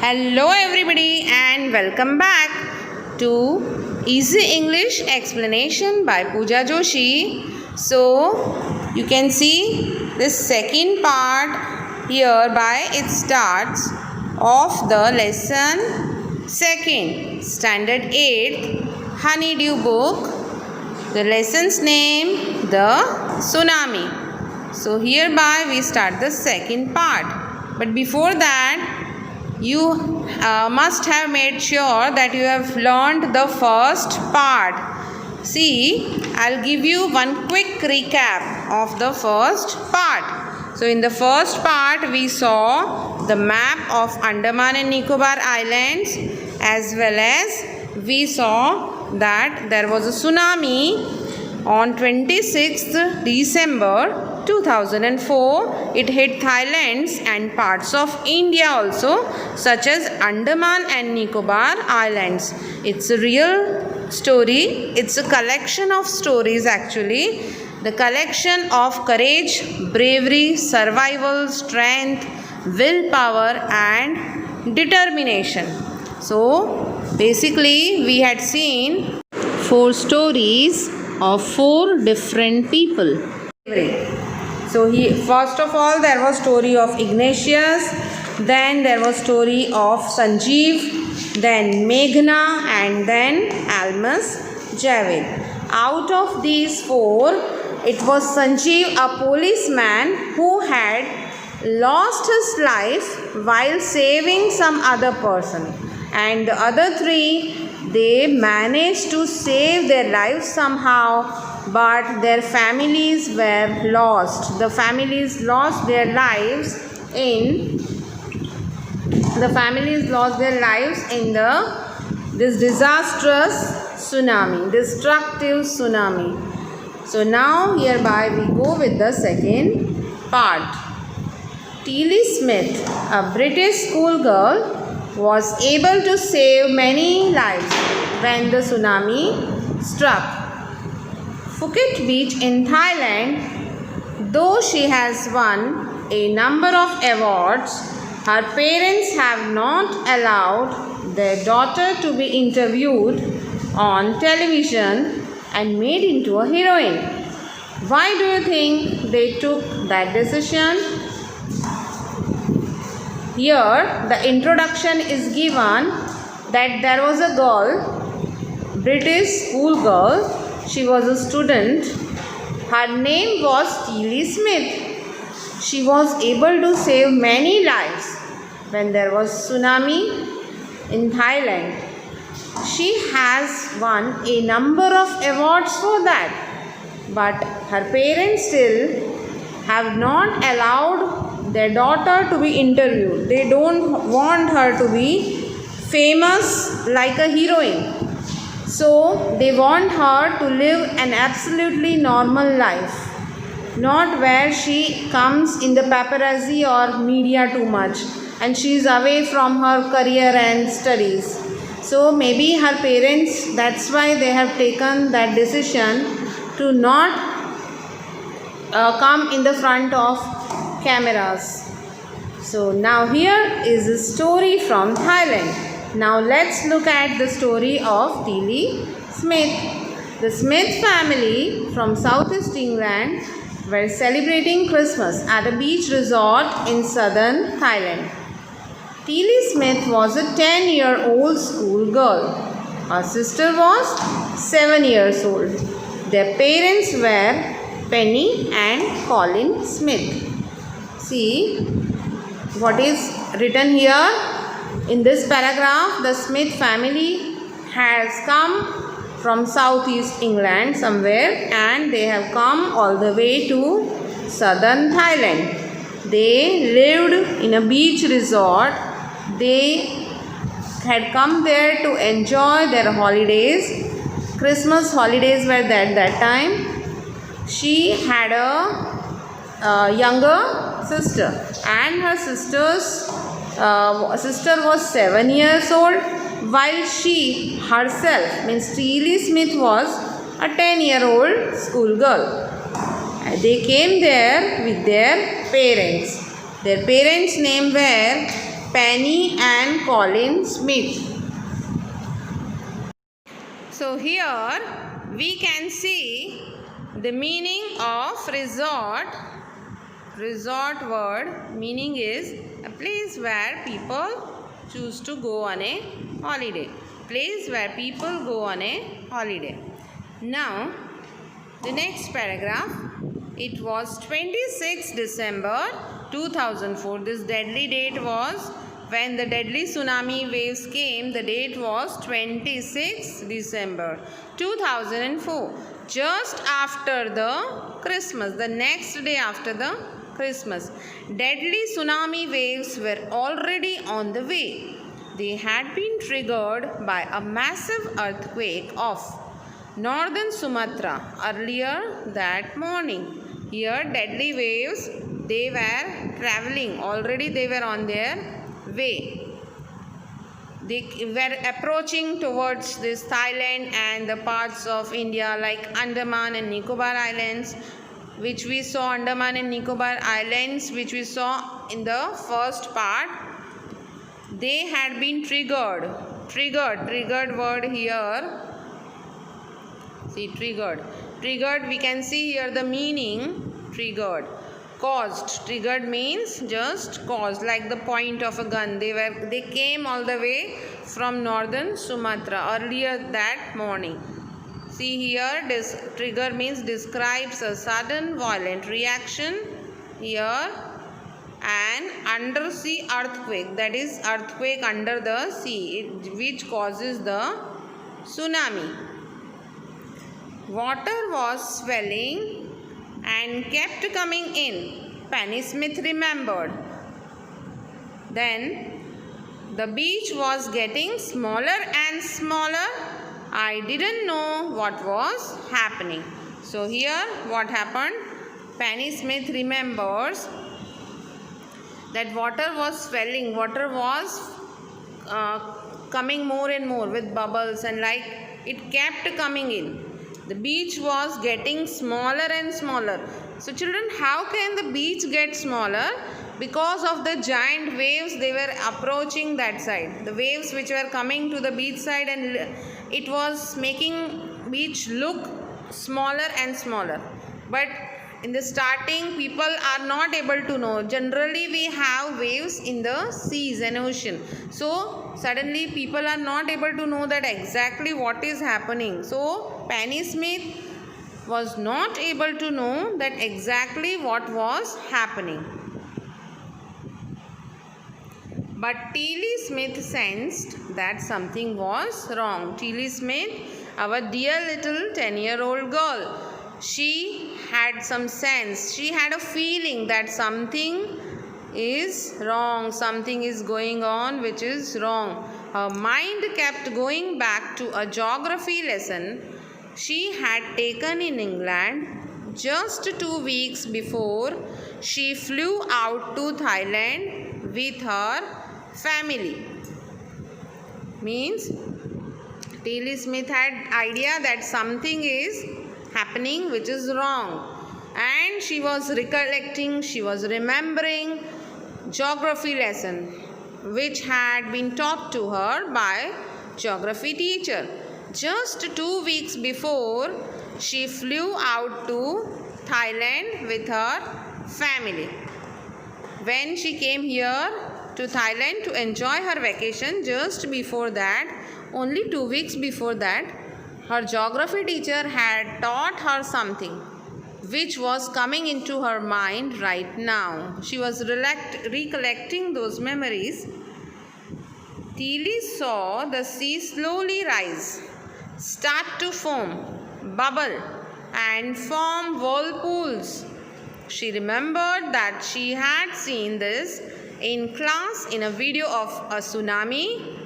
Hello everybody and welcome back to Easy English Explanation by Pooja Joshi. So you can see this second part hereby it starts of the lesson second standard 8th Honeydew book. The lesson's name the Tsunami. So hereby we start the second part. But before that you must have made sure that you have learned the first part. See, I'll give you one quick recap of the first part. So in the first part we saw the map of Andaman and Nicobar Islands, as well as we saw that there was a tsunami on 26th December 2004. It hit Thailand and parts of India also, such as Andaman and Nicobar Islands. It's a real story. It's a collection of stories actually. The collection of courage, bravery, survival, strength, willpower and determination. So basically we had seen 4 stories of 4 different people. So first of all there was story of Ignatius, then there was story of Sanjeev, then Meghna and then Almas Javed. Out of these 4, it was Sanjeev, a policeman who had lost his life while saving some other person, and the other 3 they managed to save their lives somehow, but their families were lost. The families lost their lives in this disastrous tsunami, destructive tsunami. So now hereby we go with the second part. Tilly Smith, a British schoolgirl, was able to save many lives when the tsunami struck Phuket Beach in Thailand. Though she has won a number of awards, her parents have not allowed their daughter to be interviewed on television and made into a heroine. Why do you think they took that decision? Here the introduction is given that there was a girl, British schoolgirl. She was a student. Her name was Tilly Smith. She was able to save many lives when there was tsunami in Thailand. She has won a number of awards for that. But her parents still have not allowed their daughter to be interviewed. They don't want her to be famous like a heroine. So they want her to live an absolutely normal life, not where she comes in the paparazzi or media too much and she is away from her career and studies. So maybe her parents, that's why they have taken that decision to not come in the front of cameras. So now here is a story from Thailand. Now let's look at the story of Tilly Smith. The Smith family from Southeast England were celebrating Christmas at a beach resort in southern Thailand. Tilly Smith was a 10-year-old schoolgirl. Her sister was 7 years old. Their parents were Penny and Colin Smith. See what is written here. In this paragraph, the Smith family has come from Southeast England somewhere and they have come all the way to southern Thailand. They lived in a beach resort. They had come there to enjoy their holidays. Christmas holidays were at that time. She had a younger sister and her sister was 7 years old, while she herself, means Tilly Smith, was a 10-year-old schoolgirl. They came there with their parents. Their parents' name were Penny and Colin Smith. So here we can see the meaning of resort. Resort word meaning is a place where people choose to go on a holiday. Place where people go on a holiday. Now the next paragraph. It was 26 December 2004. This deadly date was when the deadly tsunami waves came. The date was 26 December 2004. Just after the Christmas. The next day after the Christmas. Deadly tsunami waves were already on the way. They had been triggered by a massive earthquake off northern Sumatra earlier that morning. Here deadly waves, they were traveling, already they were on their way. They were approaching towards this Thailand and the parts of India like Andaman and Nicobar Islands, which we saw Andaman and Nicobar Islands, which we saw in the first part. They had been triggered word here. See, triggered, we can see here the meaning. Triggered, caused. Triggered means just caused, like the point of a gun. They came all the way from northern Sumatra earlier that morning. See here, this trigger means describes a sudden violent reaction. Here an undersea earthquake, that is earthquake under the sea, which causes the tsunami. Water was swelling and kept coming in. Penny Smith remembered. Then the beach was getting smaller and smaller. I didn't know what was happening. So here what happened? Penny Smith remembers that water was swelling. Water was coming more and more with bubbles, and like it kept coming in. The beach was getting smaller and smaller. So children, how can the beach get smaller? Because of the giant waves, they were approaching that side. The waves which were coming to the beach side, and it was making beach look smaller and smaller. But in the starting, people are not able to know. Generally, we have waves in the seas and ocean. So suddenly people are not able to know that exactly what is happening. So Penny Smith was not able to know that exactly what was happening. But Tilly Smith sensed that something was wrong. Tilly Smith, our dear little 10-year-old girl, she had some sense. She had a feeling that something is wrong. Something is going on which is wrong. Her mind kept going back to a geography lesson she had taken in England just 2 weeks before she flew out to Thailand with her family. Means Tilly Smith had idea that something is happening which is wrong, and she was recollecting, she was remembering geography lesson which had been taught to her by geography teacher. Just 2 weeks before she flew out to Thailand with her family. When she came here to Thailand to enjoy her vacation, just before that, only 2 weeks before that, her geography teacher had taught her something which was coming into her mind right now. She was recollecting those memories. Tilly saw the sea slowly rise, start to foam, bubble, and form whirlpools. She remembered that she had seen this in class in a video of a tsunami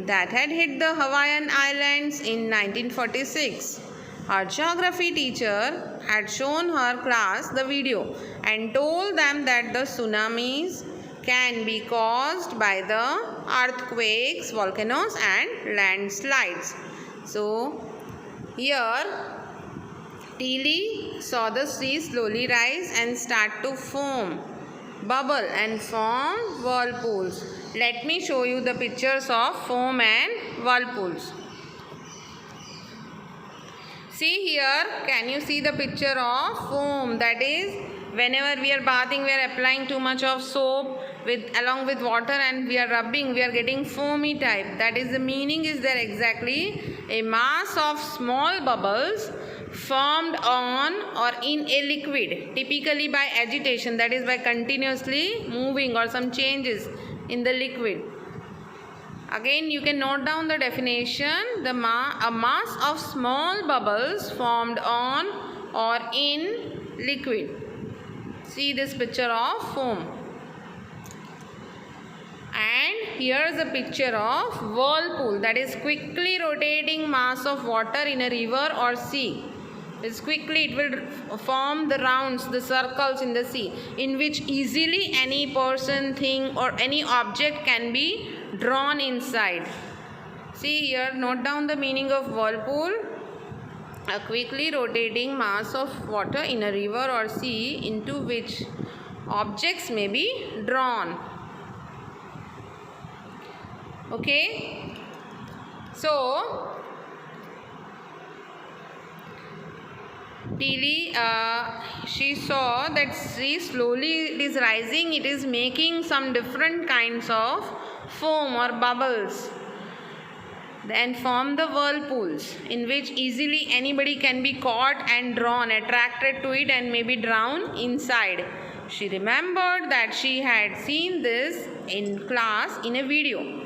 that had hit the Hawaiian Islands in 1946. Her geography teacher had shown her class the video and told them that the tsunamis can be caused by the earthquakes, volcanoes and landslides. So here Tilly saw the sea slowly rise and start to foam, bubble and form whirlpools. Let me show you the pictures of foam and whirlpools. See here, can you see the picture of foam? That is, whenever we are bathing, we are applying too much of soap along with water and we are rubbing, we are getting foamy type. That is, the meaning is there exactly. A mass of small bubbles formed on or in a liquid, typically by agitation, that is by continuously moving or some changes in the liquid. Again, you can note down the definition. A mass of small bubbles formed on or in liquid. See this picture of foam. And here is a picture of whirlpool, that is quickly rotating mass of water in a river or sea. It will form the rounds, the circles in the sea, in which easily any person, thing or any object can be drawn inside. See here, note down the meaning of whirlpool. A quickly rotating mass of water in a river or sea into which objects may be drawn. Okay. So, Tilly, she saw that slowly it is rising, it is making some different kinds of foam or bubbles and form the whirlpools in which easily anybody can be caught and drawn, attracted to it and maybe drown inside. She remembered that she had seen this in class in a video.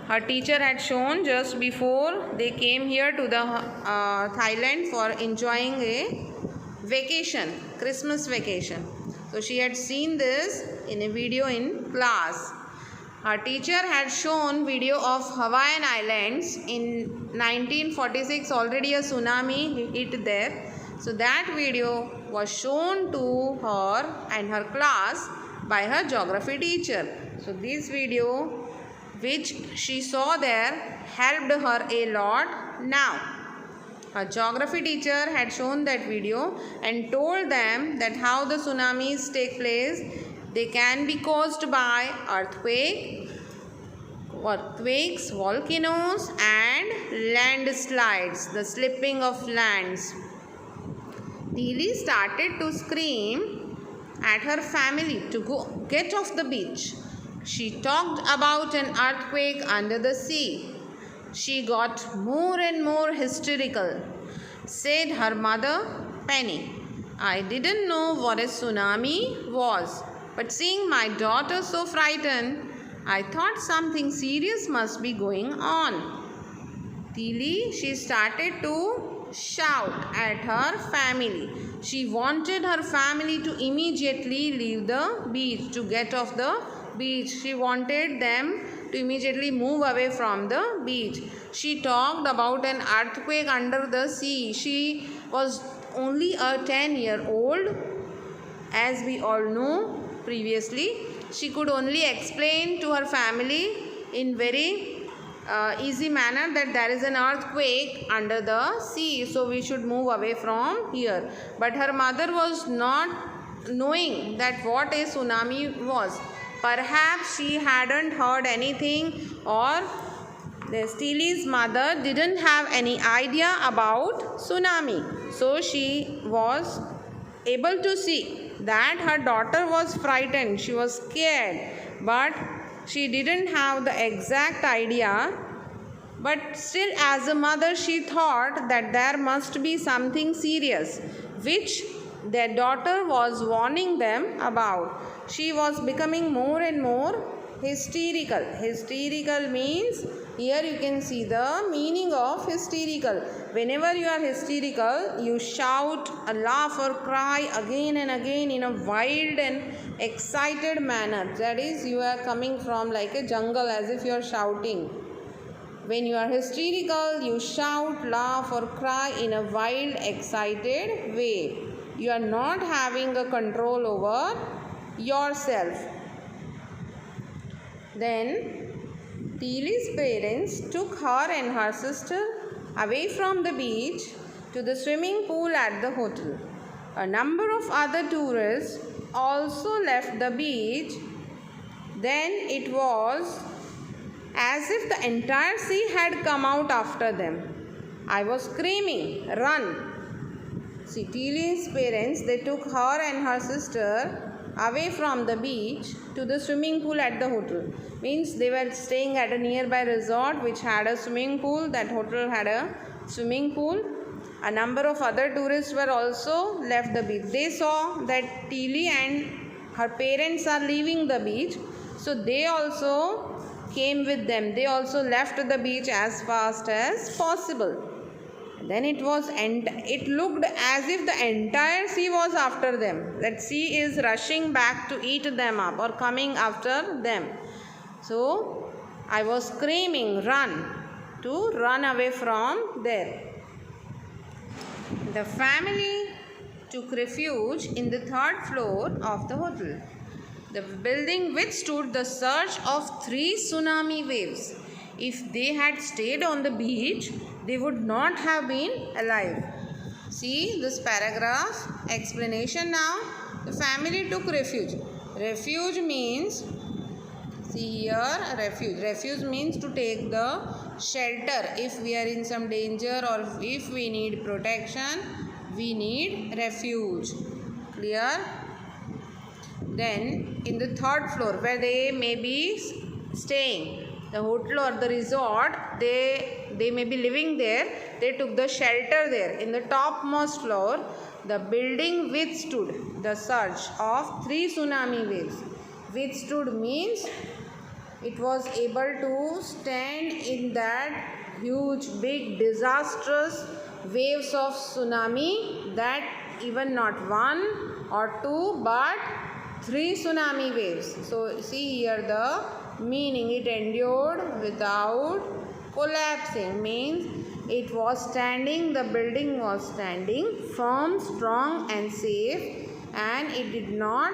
Her teacher had shown just before they came here to the Thailand for enjoying a vacation, Christmas vacation. So she had seen this in a video in class. Her teacher had shown video of Hawaiian Islands in 1946. Already a tsunami hit there. So that video was shown to her and her class by her geography teacher. So this video which she saw there helped her a lot now. Her geography teacher had shown that video and told them that how the tsunamis take place. They can be caused by earthquakes, volcanoes and landslides, the slipping of lands. Tilly started to scream at her family to get off the beach. She talked about an earthquake under the sea. She got more and more hysterical. Said her mother, Penny, I didn't know what a tsunami was, but seeing my daughter so frightened, I thought something serious must be going on. Tilly, she started to shout at her family. She wanted her family to immediately leave the beach, to get off the beach. She wanted them to immediately move away from the beach. She talked about an earthquake under the sea. She was only a 10-year-old, as we all know previously. She could only explain to her family in very easy manner that there is an earthquake under the sea, so we should move away from here. But her mother was not knowing that what a tsunami was. Perhaps she hadn't heard anything, or Tilly's mother didn't have any idea about tsunami. So she was able to see that her daughter was frightened. She was scared, but she didn't have the exact idea. But still, as a mother, she thought that there must be something serious, which their daughter was warning them about. She was becoming more and more hysterical. Hysterical means, here you can see the meaning of hysterical. Whenever you are hysterical, you shout, laugh or cry again and again in a wild and excited manner. That is, you are coming from like a jungle as if you are shouting. When you are hysterical, you shout, laugh or cry in a wild, excited way. You are not having a control over yourself. Then Tilly's parents took her and her sister away from the beach to the swimming pool at the hotel. A number of other tourists also left the beach. Then it was as if the entire sea had come out after them. I was screaming, "Run!" See, Tilly's parents, they took her and her sister away from the beach to the swimming pool at the hotel. Means they were staying at a nearby resort which had a swimming pool. That hotel had a swimming pool. A number of other tourists were also left the beach. They saw that Tilly and her parents are leaving the beach. So they also came with them. They also left the beach as fast as possible. Then it looked as if the entire sea was after them. That sea is rushing back to eat them up or coming after them. So I was screaming, "Run!" to run away from there. The family took refuge in the third floor of the hotel. The building withstood the surge of 3 tsunami waves. If they had stayed on the beach, they would not have been alive. See this paragraph explanation now. The family took refuge. Refuge means, see here, refuge. Refuge means to take the shelter. If we are in some danger or if we need protection, we need refuge. Clear? Then in the third floor where they may be staying, the hotel or the resort, they may be living there, they took the shelter there. In the topmost floor, the building withstood the surge of 3 tsunami waves. Withstood means it was able to stand in that huge, big, disastrous waves of tsunami, that even not 1 or 2 but 3 tsunami waves. So see here the meaning, it endured without collapsing, means it was standing, the building was standing firm, strong and safe, and it did not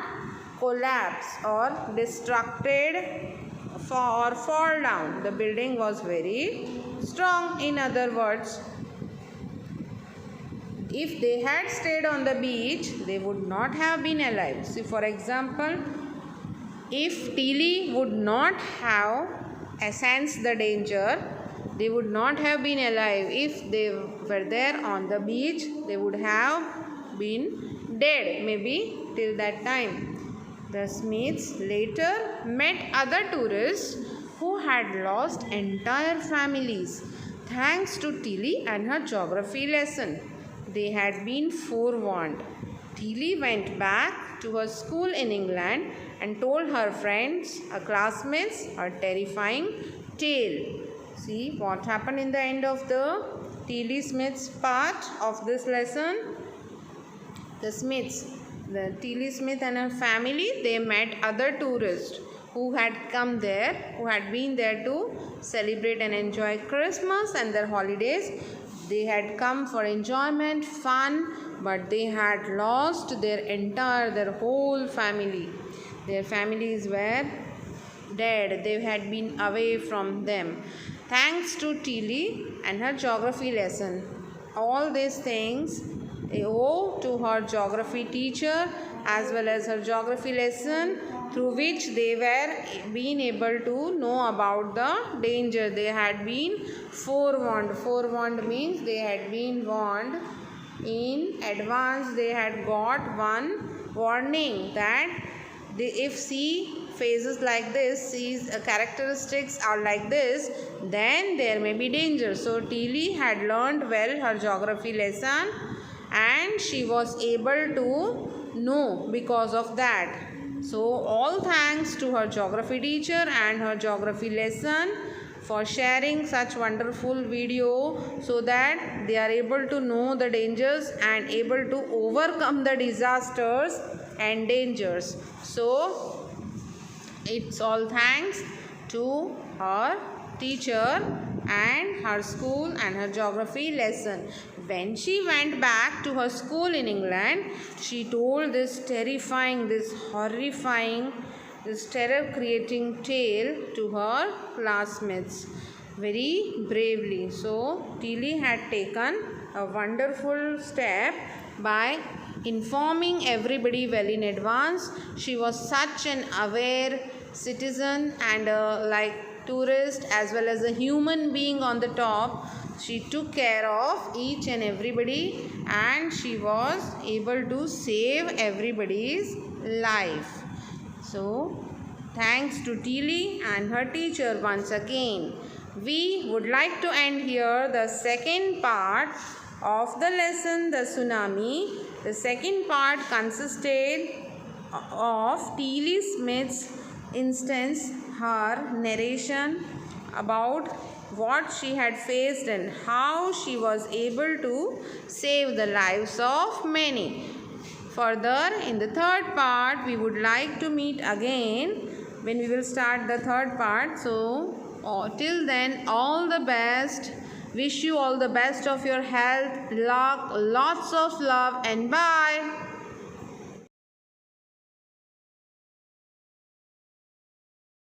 collapse or destructed or fall down. The building was very strong. In other words, if they had stayed on the beach, they would not have been alive. See, for example, if Tilly would not have sensed the danger, they would not have been alive. If they were there on the beach, they would have been dead, maybe till that time. The Smiths later met other tourists who had lost entire families thanks to Tilly and her geography lesson. They had been forewarned. Tilly went back to her school in England and told her friends, her classmates, her terrifying tale. See what happened in the end of the Tilly Smith's part of this lesson. The Tilly Smith and her family, they met other tourists who had come there, who had been there to celebrate and enjoy Christmas and their holidays. They had come for enjoyment, fun, but they had lost their whole family. Their families were dead. They had been away from them. Thanks to Tilly and her geography lesson. All these things they owe to her geography teacher as well as her geography lesson, through which they were being able to know about the danger. They had been forewarned. Forewarned means they had been warned in advance. They had got one warning that if sea phases like this, sea's characteristics are like this, then there may be danger. So Tilly had learned well her geography lesson and she was able to know because of that. So all thanks to her geography teacher and her geography lesson for sharing such wonderful video, so that they are able to know the dangers and able to overcome the disasters and dangers. So it's all thanks to her teacher and her school and her geography lesson. When she went back to her school in England, she told this terrifying, this horrifying, this terror creating tale to her classmates very bravely. So Tilly had taken a wonderful step by informing everybody well in advance. She was such an aware, citizen and like tourist as well as a human being on the top. She took care of each and everybody and she was able to save everybody's life. So thanks to Tilly and her teacher once again. We would like to end here the second part of the lesson, the tsunami. The second part consisted of Tilly Smith's instance, her narration about what she had faced and how she was able to save the lives of many. Further, in the third part, we would like to meet again when we will start the third part. So, till then, all the best. Wish you all the best of your health, luck, lots of love, and bye.